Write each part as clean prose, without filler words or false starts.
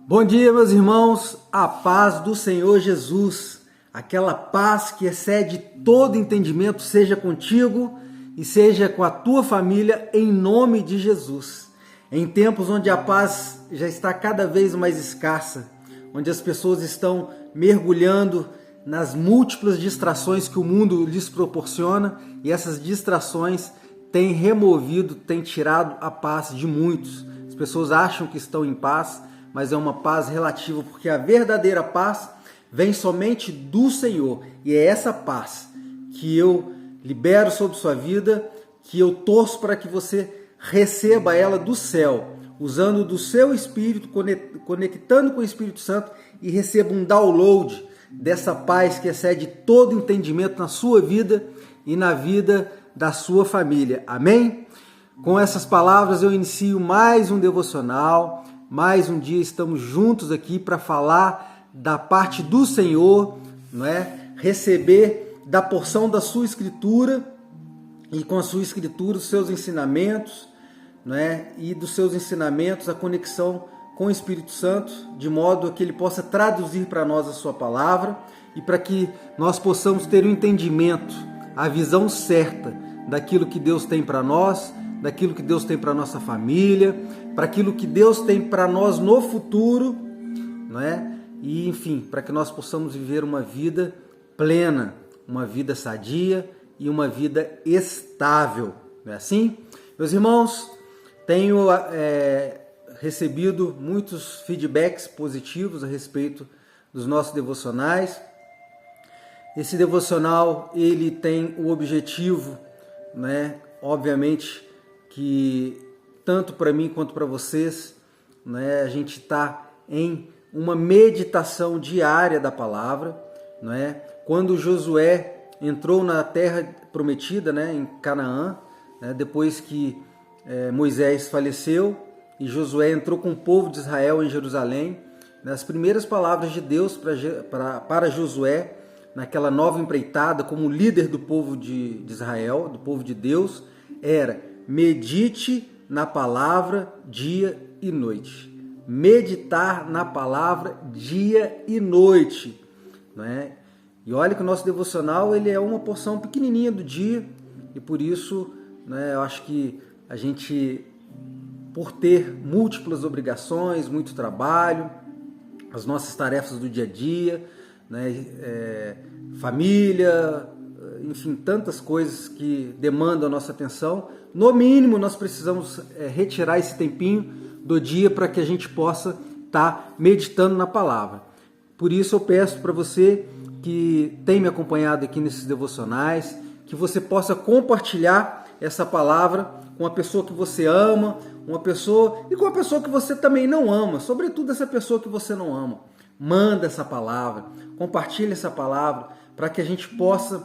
Bom dia, meus irmãos, a paz do Senhor Jesus, aquela paz que excede todo entendimento, seja contigo e seja com a tua família, em nome de Jesus. Em tempos onde a paz já está cada vez mais escassa, onde as pessoas estão mergulhando nas múltiplas distrações que o mundo lhes proporciona, e essas distrações têm removido, têm tirado a paz de muitos. As pessoas acham que estão em paz, mas é uma paz relativa, porque a verdadeira paz vem somente do Senhor, e é essa paz que eu libero sobre sua vida, que eu torço para que você receba ela do céu, usando do seu Espírito, conectando com o Espírito Santo, e receba um download dessa paz que excede todo entendimento na sua vida e na vida da sua família. Amém? Com essas palavras eu inicio mais um devocional. Mais um dia estamos juntos aqui para falar da parte do Senhor, não é? Receber da porção da sua Escritura, e com a sua Escritura os seus ensinamentos, não é? E dos seus ensinamentos a conexão com o Espírito Santo, de modo que ele possa traduzir para nós a sua palavra e para que nós possamos ter o entendimento, a visão certa daquilo que Deus tem para nós, daquilo que Deus tem para nossa família, para aquilo que Deus tem para nós no futuro, não é? E enfim, para que nós possamos viver uma vida plena, uma vida sadia e uma vida estável, não é assim? Meus irmãos, tenho recebido muitos feedbacks positivos a respeito dos nossos devocionais. Esse devocional, ele tem o objetivo, né, obviamente, que tanto para mim quanto para vocês, né, a gente está em uma meditação diária da palavra, né? Quando Josué entrou na terra prometida, né, em Canaã, né, depois que Moisés faleceu e Josué entrou com o povo de Israel em Jerusalém, né, as primeiras palavras de Deus para Josué, naquela nova empreitada como líder do povo de Israel, do povo de Deus, era: medite na palavra dia e noite. Meditar na palavra dia e noite, né? E olha que o nosso devocional, ele é uma porção pequenininha do dia, e por isso, né, eu acho que a gente, por ter múltiplas obrigações, muito trabalho, as nossas tarefas do dia a dia, né, família, enfim, tantas coisas que demandam a nossa atenção, no mínimo nós precisamos retirar esse tempinho do dia para que a gente possa estar meditando na palavra. Por isso eu peço para você que tem me acompanhado aqui nesses devocionais, que você possa compartilhar essa palavra com uma pessoa que você ama, uma pessoa e com uma pessoa que você também não ama, sobretudo essa pessoa que você não ama. Manda essa palavra, compartilha essa palavra, para que a gente possa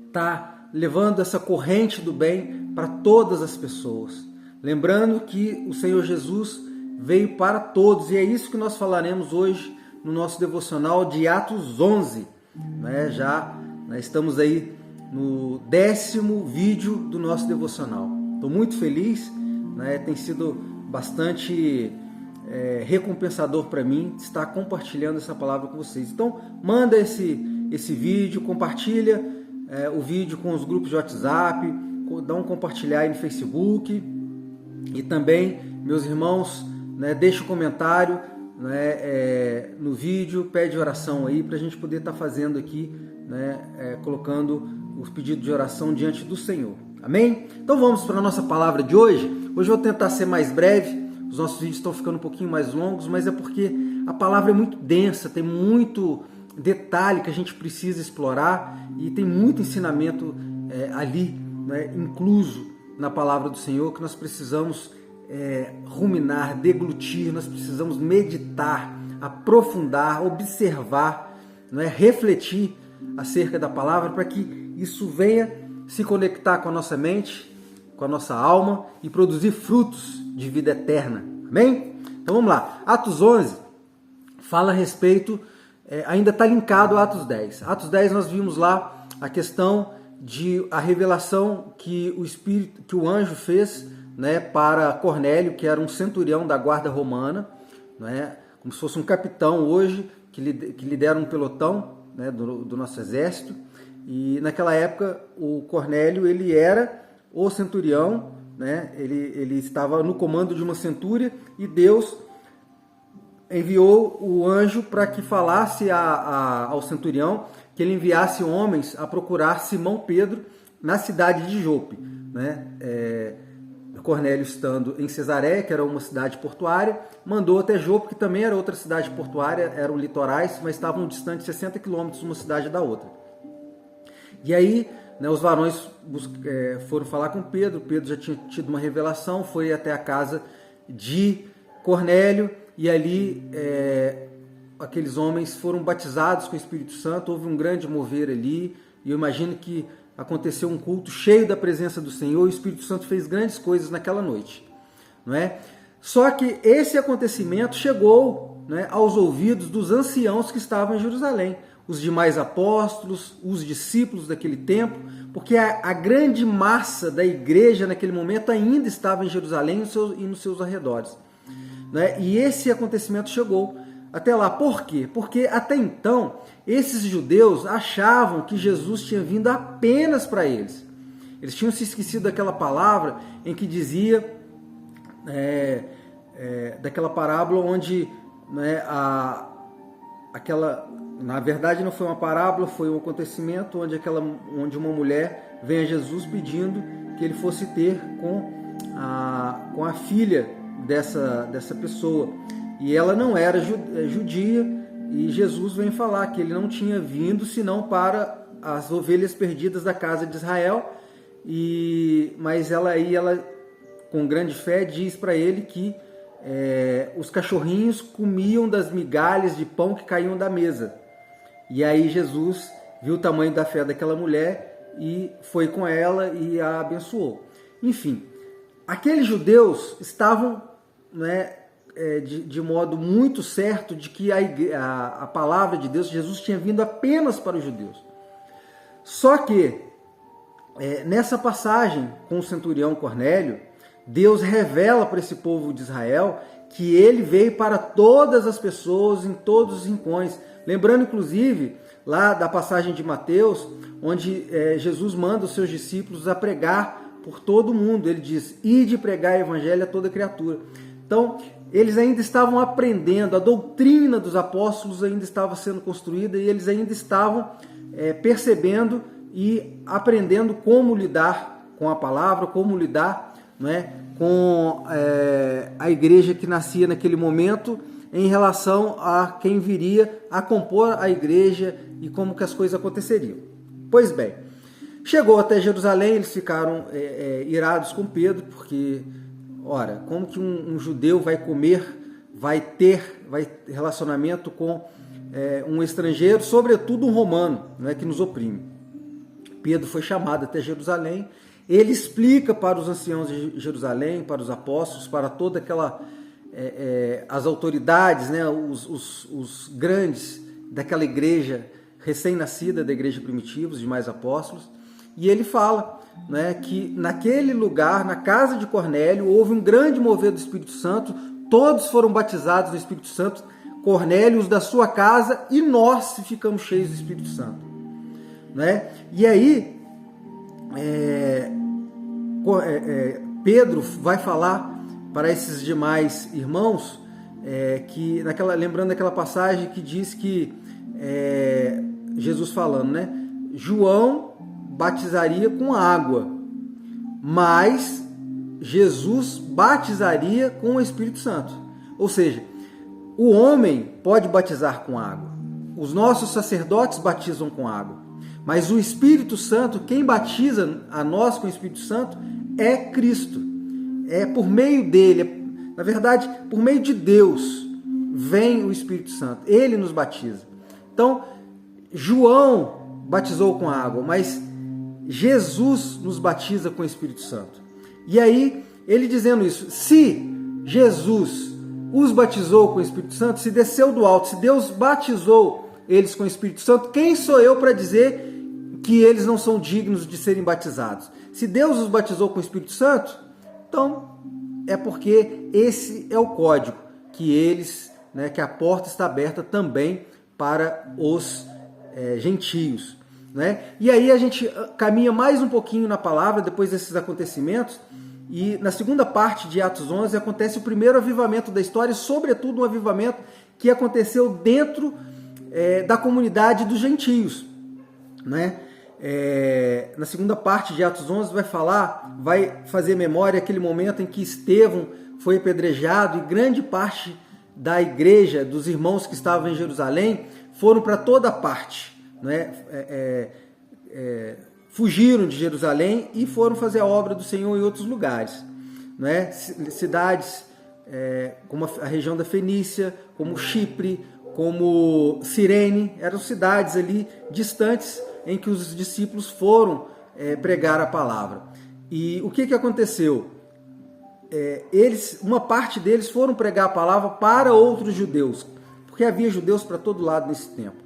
estar levando essa corrente do bem para todas as pessoas. Lembrando que o Senhor Jesus veio para todos, e é isso que nós falaremos hoje no nosso devocional de Atos 11. Né? Já estamos aí no 10º vídeo do nosso devocional. Estou muito feliz, né? Tem sido bastante recompensador para mim estar compartilhando essa palavra com vocês. Então, manda esse vídeo, compartilha o vídeo com os grupos de WhatsApp, dá um compartilhar aí no Facebook, e também, meus irmãos, né, deixa um comentário, né, no vídeo, pede oração aí para a gente poder estar fazendo aqui, né, colocando os pedidos de oração diante do Senhor. Amém? Então vamos para a nossa palavra de hoje. Hoje eu vou tentar ser mais breve. Os nossos vídeos estão ficando um pouquinho mais longos, mas é porque a palavra é muito densa, tem muito detalhe que a gente precisa explorar, e tem muito ensinamento ali, né, incluso na palavra do Senhor, que nós precisamos ruminar, deglutir, nós precisamos meditar, aprofundar, observar, né, refletir acerca da palavra, para que isso venha se conectar com a nossa mente, com a nossa alma, e produzir frutos de vida eterna. Amém? Então vamos lá. Atos 11 fala a respeito, ainda está linkado a Atos 10. Atos 10 nós vimos lá a questão de a revelação que o anjo fez, né, para Cornélio, que era um centurião da guarda romana, né, como se fosse um capitão hoje, que lidera um pelotão, né, do nosso exército. E naquela época o Cornélio, ele era o centurião, né, ele estava no comando de uma centúria, e Deus enviou o anjo para que falasse ao centurião que ele enviasse homens a procurar Simão Pedro na cidade de Jope, né? Cornélio, estando em Cesareia, que era uma cidade portuária, mandou até Jope, que também era outra cidade portuária, eram litorais, mas estavam distantes 60 quilômetros uma cidade da outra. E aí, né, os varões foram falar com Pedro. Pedro já tinha tido uma revelação, foi até a casa de Cornélio, e ali aqueles homens foram batizados com o Espírito Santo. Houve um grande mover ali, e eu imagino que aconteceu um culto cheio da presença do Senhor, e o Espírito Santo fez grandes coisas naquela noite, não é? Só que esse acontecimento chegou, né, aos ouvidos dos anciãos que estavam em Jerusalém, os demais apóstolos, os discípulos daquele tempo, porque a grande massa da igreja naquele momento ainda estava em Jerusalém e nos seus arredores, né? E esse acontecimento chegou até lá. Por quê? Porque até então esses judeus achavam que Jesus tinha vindo apenas para eles. Eles tinham se esquecido daquela palavra em que dizia, daquela parábola onde, né, na verdade não foi uma parábola, foi um acontecimento onde uma mulher vem a Jesus pedindo que ele fosse ter com a filha dessa pessoa. E ela não era judia, e Jesus vem falar que ele não tinha vindo senão para as ovelhas perdidas da casa de Israel. Mas ela, com grande fé, diz para ele que os cachorrinhos comiam das migalhas de pão que caíam da mesa. E aí Jesus viu o tamanho da fé daquela mulher e foi com ela e a abençoou. Enfim, aqueles judeus estavam, né, de modo muito certo de que a palavra de Deus, Jesus, tinha vindo apenas para os judeus. Só que nessa passagem com o centurião Cornélio, Deus revela para esse povo de Israel que ele veio para todas as pessoas, em todos os rincões. Lembrando, inclusive, lá da passagem de Mateus, onde Jesus manda os seus discípulos a pregar por todo o mundo. Ele diz: ide pregar o evangelho a toda criatura. Então, eles ainda estavam aprendendo, a doutrina dos apóstolos ainda estava sendo construída, e eles ainda estavam percebendo e aprendendo como lidar com a palavra, como lidar, né, com a igreja que nascia naquele momento, em relação a quem viria a compor a igreja e como que as coisas aconteceriam. Pois bem, chegou até Jerusalém, eles ficaram irados com Pedro, porque, ora, como que um judeu vai ter relacionamento com um estrangeiro, sobretudo um romano, né, que nos oprime? Pedro foi chamado até Jerusalém, ele explica para os anciãos de Jerusalém, para os apóstolos, para toda aquela... as autoridades, né, os grandes daquela igreja recém-nascida, da igreja primitiva, os demais apóstolos, e ele fala, né, que naquele lugar, na casa de Cornélio, houve um grande mover do Espírito Santo, todos foram batizados no Espírito Santo, Cornélio, os da sua casa, e nós ficamos cheios do Espírito Santo, né? E aí Pedro vai falar para esses demais irmãos, que lembrando daquela passagem que diz que Jesus falando, né? João batizaria com água, mas Jesus batizaria com o Espírito Santo. Ou seja, o homem pode batizar com água, os nossos sacerdotes batizam com água, mas o Espírito Santo, quem batiza a nós com o Espírito Santo é Cristo. É por meio dele, na verdade, por meio de Deus, vem o Espírito Santo. Ele nos batiza. Então, João batizou com água, mas Jesus nos batiza com o Espírito Santo. E aí, ele dizendo isso, se Jesus os batizou com o Espírito Santo, se desceu do alto, se Deus batizou eles com o Espírito Santo, quem sou eu para dizer que eles não são dignos de serem batizados? Se Deus os batizou com o Espírito Santo, então é porque esse é o código que eles né, que a porta está aberta também para os gentios. Né? E aí a gente caminha mais um pouquinho na palavra, depois desses acontecimentos, e na segunda parte de Atos 11 acontece o primeiro avivamento da história, sobretudo um avivamento que aconteceu dentro da comunidade dos gentios. Né? Na segunda parte de Atos 11 vai fazer memória aquele momento em que Estevão foi apedrejado e grande parte da igreja, dos irmãos que estavam em Jerusalém, foram para toda parte, né? Fugiram de Jerusalém e foram fazer a obra do Senhor em outros lugares. Né? Cidades como a região da Fenícia, como Chipre, como Cirene, eram cidades ali distantes em que os discípulos foram pregar a palavra. E o que aconteceu? Uma parte deles foram pregar a palavra para outros judeus, porque havia judeus para todo lado nesse tempo.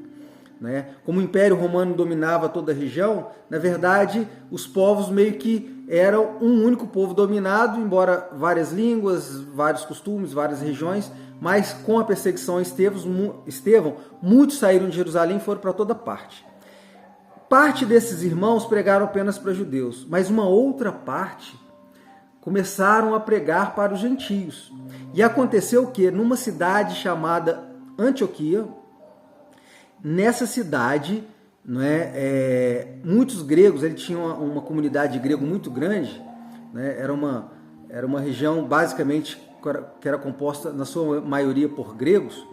Né? Como o Império Romano dominava toda a região, na verdade, os povos meio que eram um único povo dominado, embora várias línguas, vários costumes, várias regiões, mas com a perseguição a Estevão, muitos saíram de Jerusalém e foram para toda parte. Parte desses irmãos pregaram apenas para judeus, mas uma outra parte começaram a pregar para os gentios. E aconteceu que numa cidade chamada Antioquia, nessa cidade, muitos gregos, ele tinha uma comunidade de grego muito grande, né? Era uma região basicamente que era composta na sua maioria por gregos.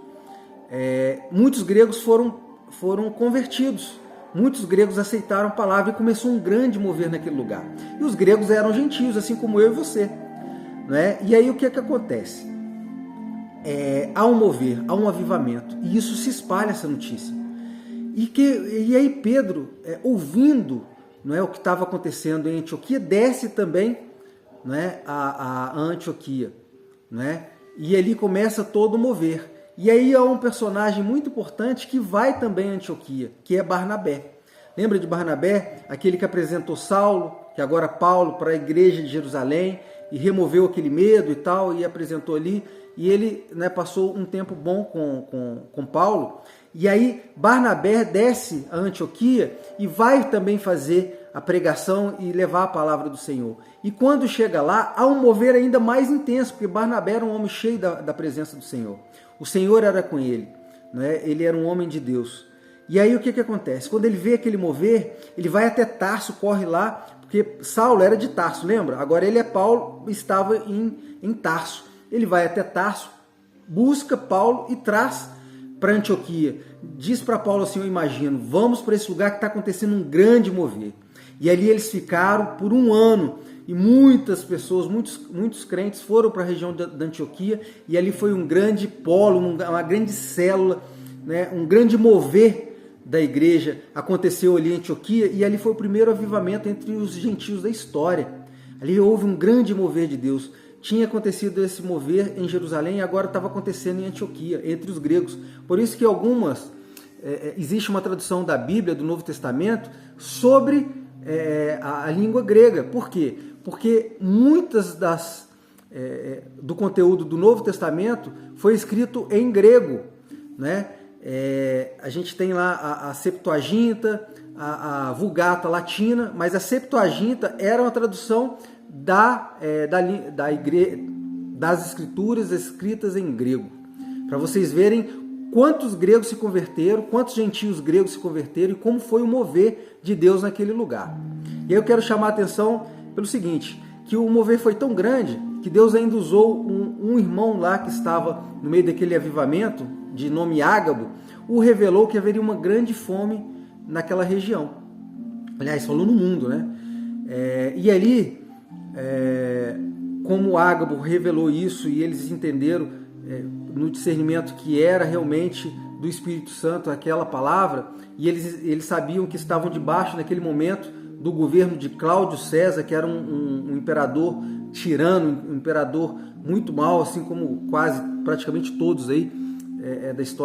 Muitos gregos foram convertidos, muitos gregos aceitaram a palavra e começou um grande mover naquele lugar. E os gregos eram gentios, assim como eu e você. Né? E aí o que acontece? Há um mover, há um avivamento, e isso se espalha, essa notícia. E aí Pedro, ouvindo, não é, o que estava acontecendo em Antioquia, desce também, né, a Antioquia. Né? E ali começa todo o mover. E aí há um personagem muito importante que vai também a Antioquia, que é Barnabé. Lembra de Barnabé? Aquele que apresentou Saulo, que agora Paulo, para a igreja de Jerusalém, e removeu aquele medo e tal, e apresentou ali. E ele, né, passou um tempo bom com Paulo. E aí Barnabé desce a Antioquia e vai também fazer a pregação e levar a palavra do Senhor. E quando chega lá, há um mover ainda mais intenso, porque Barnabé era um homem cheio da presença do Senhor. O Senhor era com ele, né? Ele era um homem de Deus. E aí o que acontece? Quando ele vê aquele mover, ele vai até Tarso, corre lá, porque Saulo era de Tarso, lembra? Agora ele Paulo, estava em Tarso. Ele vai até Tarso, busca Paulo e traz para Antioquia. Diz para Paulo assim, eu imagino, vamos para esse lugar que está acontecendo um grande mover. E ali eles ficaram por um ano. E muitas pessoas, muitos crentes foram para a região da Antioquia, e ali foi um grande polo, uma grande célula, né, um grande mover da igreja aconteceu ali em Antioquia, e ali foi o primeiro avivamento entre os gentios da história. Ali houve um grande mover de Deus. Tinha acontecido esse mover em Jerusalém e agora estava acontecendo em Antioquia, entre os gregos. Por isso que existe uma tradução da Bíblia, do Novo Testamento, sobre a língua grega. Por quê? Porque muitas do conteúdo do Novo Testamento foi escrito em grego. Né? A gente tem lá a Septuaginta, a Vulgata latina, mas a Septuaginta era uma tradução das escrituras escritas em grego. Para vocês verem quantos gregos se converteram, quantos gentios gregos se converteram e como foi o mover de Deus naquele lugar. E aí eu quero chamar a atenção pelo seguinte, que o mover foi tão grande que Deus ainda usou um irmão lá que estava no meio daquele avivamento, de nome Ágabo, o revelou que haveria uma grande fome naquela região. Aliás, falou no mundo, né? E ali, como Ágabo revelou isso e eles entenderam no discernimento que era realmente do Espírito Santo aquela palavra, e eles sabiam que estavam debaixo naquele momento do governo de Cláudio César, que era um imperador tirano, um imperador muito mau, assim como praticamente todos aí da história